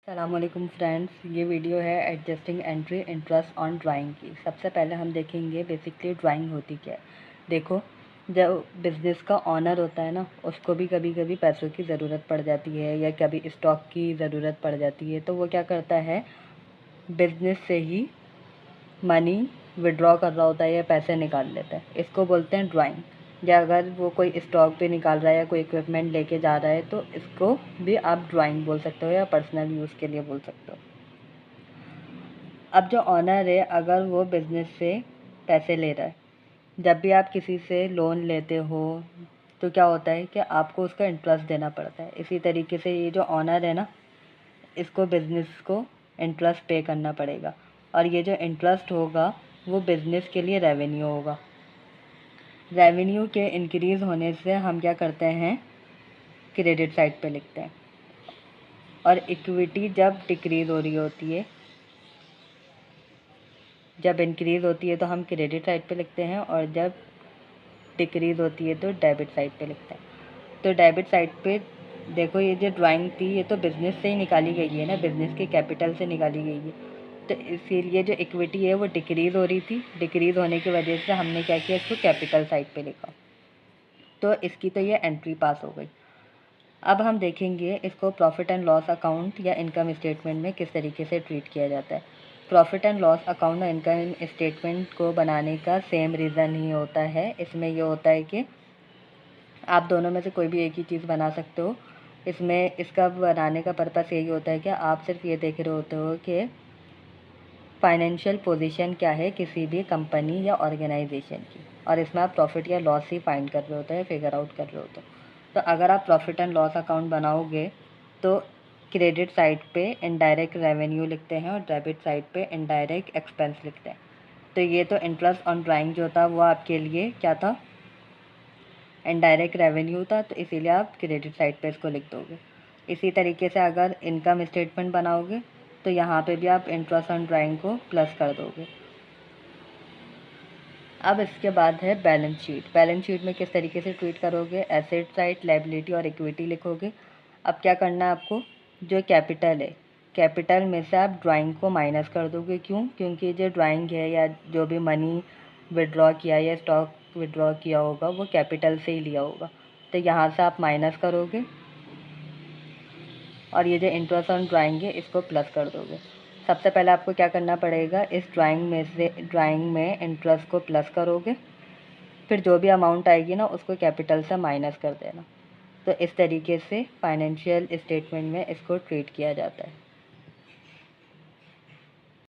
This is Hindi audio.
अस्सलामुअलैकुम फ्रेंड्स, ये वीडियो है adjusting entry interest on drawing की। सबसे पहले हम देखेंगे बेसिकली ड्राइंग होती क्या है। देखो, जब बिज़नेस का ऑनर होता है ना, उसको भी कभी कभी पैसों की ज़रूरत पड़ जाती है या कभी स्टॉक की ज़रूरत पड़ जाती है, तो वो क्या करता है, बिज़नेस से ही मनी विड्रॉ कर रहा होता है या पैसे निकाल लेता है। इसको बोलते हैं ड्राइंग। या अगर वो कोई स्टॉक पे निकाल रहा है या कोई इक्विपमेंट लेके जा रहा है, तो इसको भी आप ड्राइंग बोल सकते हो या पर्सनल यूज़ के लिए बोल सकते हो। अब जो ऑनर है, अगर वो बिज़नेस से पैसे ले रहा है, जब भी आप किसी से लोन लेते हो तो क्या होता है कि आपको उसका इंटरेस्ट देना पड़ता है। इसी तरीके से ये जो ऑनर है ना, इसको बिज़नेस को इंटरेस्ट पे करना पड़ेगा, और ये जो इंटरेस्ट होगा वो बिज़नेस के लिए रेवेन्यू होगा। रेवेन्यू के इंक्रीज़ होने से हम क्या करते हैं, क्रेडिट साइड पे लिखते हैं। और इक्विटी जब डिक्रीज़ हो रही होती है, जब इंक्रीज़ होती है तो हम क्रेडिट साइड पे लिखते हैं, और जब डिक्रीज़ होती है तो डेबिट साइड पे लिखते हैं। तो डेबिट साइड पे देखो, ये जो ड्राइंग थी ये तो बिज़नेस से ही निकाली गई है ना, बिज़नेस के कैपिटल से निकाली गई है। तो इसीलिए जो इक्विटी है वो डिक्रीज़ हो रही थी, डिक्रीज़ होने की वजह से हमने क्या किया, इसको कैपिटल साइड पे लिखा। तो इसकी तो ये एंट्री पास हो गई। अब हम देखेंगे इसको प्रॉफिट एंड लॉस अकाउंट या इनकम स्टेटमेंट में किस तरीके से ट्रीट किया जाता है। प्रॉफिट एंड लॉस अकाउंट और इनकम स्टेटमेंट को बनाने का सेम रीज़न ही होता है। इसमें ये होता है कि आप दोनों में से कोई भी एक ही चीज़ बना सकते हो। इसमें इसका बनाने का पर्पस यही होता है कि आप सिर्फ ये देख रहे होते हो कि फाइनेंशियल पोजीशन क्या है किसी भी कंपनी या ऑर्गेनाइजेशन की, और इसमें आप प्रॉफिट या लॉस ही फाइंड कर रहे होते हैं, फिगर आउट कर रहे होते हो। तो अगर आप प्रॉफिट एंड लॉस अकाउंट बनाओगे तो क्रेडिट साइड पे इनडायरेक्ट रेवेन्यू लिखते हैं और डेबिट साइड पे इनडायरेक्ट एक्सपेंस लिखते हैं। तो ये तो इंटरेस्ट ऑन ड्राइंग जो था वो आपके लिए क्या था, इनडायरेक्ट रेवेन्यू था, तो इसीलिए आप क्रेडिट साइड पे इसको लिख दोगे। इसी तरीके से अगर इनकम स्टेटमेंट बनाओगे तो यहाँ पे भी आप इंटरेस्ट ऑन ड्राइंग को प्लस कर दोगे। अब इसके बाद है बैलेंस शीट। बैलेंस शीट में किस तरीके से ट्रीट करोगे, एसेट साइड, लायबिलिटी और इक्विटी लिखोगे। अब क्या करना है आपको, जो कैपिटल है, कैपिटल में से आप ड्राइंग को माइनस कर दोगे। क्यों? क्योंकि जो ड्राइंग है या जो भी मनी विड्रॉ किया या स्टॉक विड्रॉ किया होगा वो कैपिटल से ही लिया होगा। तो यहाँ से आप माइनस करोगे, और ये जो इंटरेस्ट ऑन ड्राइंग है इसको प्लस कर दोगे। सबसे पहले आपको क्या करना पड़ेगा, इस ड्राइंग में इंटरेस्ट को प्लस करोगे, फिर जो भी अमाउंट आएगी ना उसको कैपिटल से माइनस कर देना। तो इस तरीके से फाइनेंशियल स्टेटमेंट में इसको ट्रीट किया जाता है।